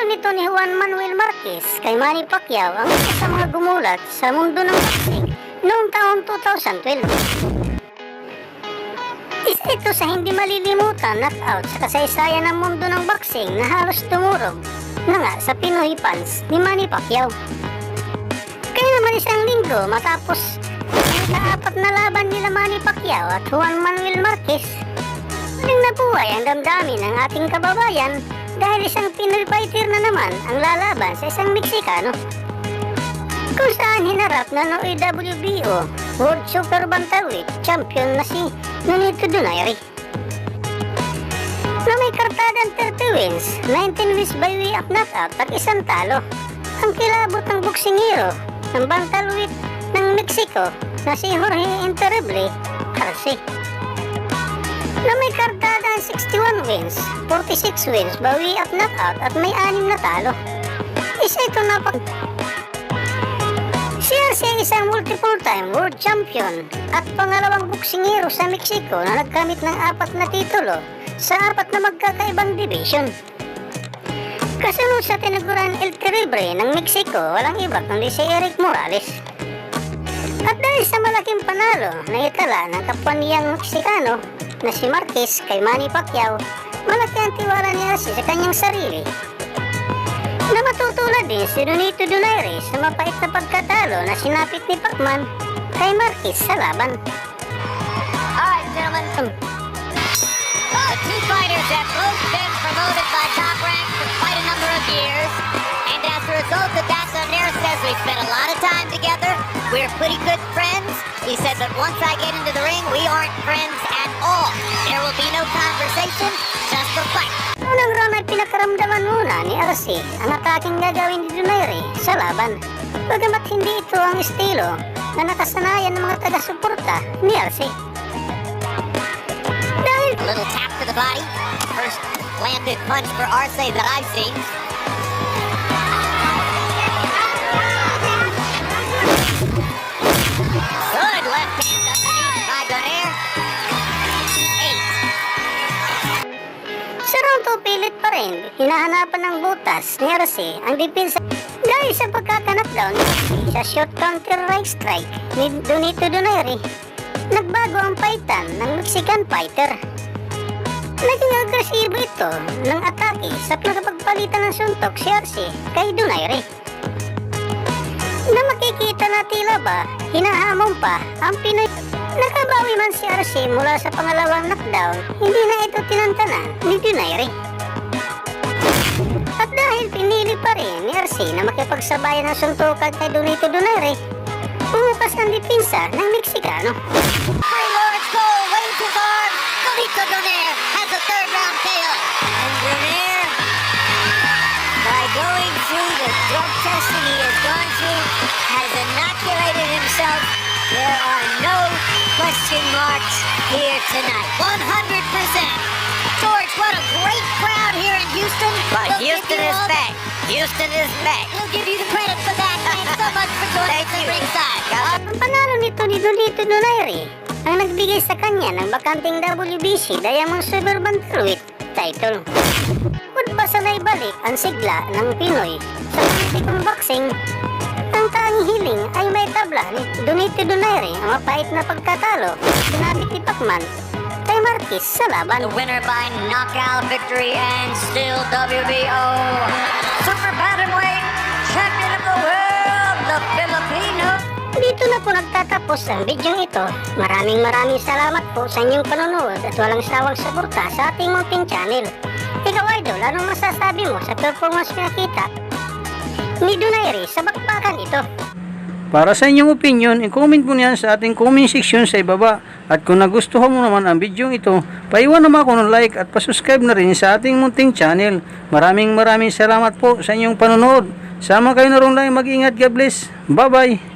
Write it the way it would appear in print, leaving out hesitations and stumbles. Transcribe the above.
Nito ni Juan Manuel Marquez kay Manny Pacquiao ang isa sa mga gumulat sa mundo ng boxing noong taong 2012. Isa ito sa hindi malilimutan knockout sa kasaysayan ng mundo ng boxing na halos dumurog na nga sa Pinoy fans ni Manny Pacquiao. Kaya naman isang linggo matapos ang ikaapat na laban nila Manny Pacquiao at Juan Manuel Marquez, muling nabuhay ang damdamin ng ating kababayan dahil isang Pinoy fighter na naman ang lalaban sa isang Meksikano, kung saan hinarap na noong WBO World Super Bantamweight Champion na si Nonito Donaire, na may kartadang 30 wins, 19 wins by way of knockout at isang talo. Ang kilabot ng boksingero ng bantamweight ng Mexico na si Jorge Terrible Arce, na may kartadang 61 wins, 46 wins by way of knockout at may 6 na talo. Isa ito na siya isang multiple time world champion at pangalawang boksingero sa Mexico na nagkamit ng 4 na titulo sa 4 na magkakaibang division. Kasunod sa tinuguran El Terrible ng Mexico, walang iba kundi si Erik Morales. At dahil sa malaking panalo na itala ng kapwa niyang Meksikano na si Marquez kay Manny Pacquiao, malaki ang tiwala ni Arce sa kanyang sarili, na matutulad din si Nonito Donaire sa mapait na pagkatalo na sinapit ni Pacman kay Marquez sa laban. Alright, gentlemen. Two fighters have both been promoted by Top Rank for quite a number of years, and as a result of that, Donaire says we spent a lot of time together. We're pretty good friends. He said that once I get into the ring, we aren't friends at all. There will be no conversation, just a fight. Unang round ay pinakaramdaman muna ni Arce ang ataking gagawin ni Donaire sa laban, bagamat hindi ito ang estilo na nakasanayan ng mga taga-suporta ni Arce. Dahil A little tap to the body. First landed punch for Arce that I've seen. Good left hand underneath by Donaire. 8. sa round 2 pilit pa rin, hinahanapan ng butas ni Arce ang depensa dahil sa pagkakanakdown sa short counter right strike ni Nonito Donaire. Nagbago ang paitan ng Mexican fighter. Naging agresibo ito ng atake sa pagpapalitan ng suntok si Arce kay Donaire, na makikita na tila ba hinahamon pa ang Pinoy. Nakabawi man si Arce mula sa pangalawang knockdown, hindi na ito tinantanan ni Donaire. At dahil pinili pa rin ni Arce na makipagsabayan ng suntukan kay Nonito Donaire, bumukas ang depensa ng Meksikano. Free Lawrence Cole waves his arm. Nonito Donaire has a third round KO. And Donaire, by going through the drug testing he has gone through, has inoculated himself. There are no question marks here tonight. 100%. George, what a great crowd here in Houston. But Houston is back. Houston is back. We'll give you the credit for that. Thanks so much for joining us at ringside. Ang panalo nito ni Nonito Donaire ang nagbigay sa kanya ng bakanting WBC Diamond Super Bantamweight title. Kung ba sa naibalik ang sigla ng Pinoy sa politikong boxing, ang tanging hiling ay may tabla ni Nonito Donaire ang mapait na pagkatalo sinabit ni Pacman kay Marquez sa laban. The winner by knockout victory and still WBO Super Bantamweight Champion of the World, the Filipino. Dito na po nagtatapos ang video ito. Maraming salamat po sa inyong panonood at walang sawang suporta sa ating munting channel. Ikaw idol, anong masasabi mo sa performance nakita ni Donaire sa bakbakan ito? Para sa inyong opinion, i-comment mo niyan sa ating comment section sa ibaba. At kung nagustuhan mo naman ang video ito, paiwan naman ako ng like at pasubscribe na rin sa ating munting channel. Maraming salamat po sa inyong panonood. Sama kayo na rin lang, mag-ingat, God bless. Bye bye.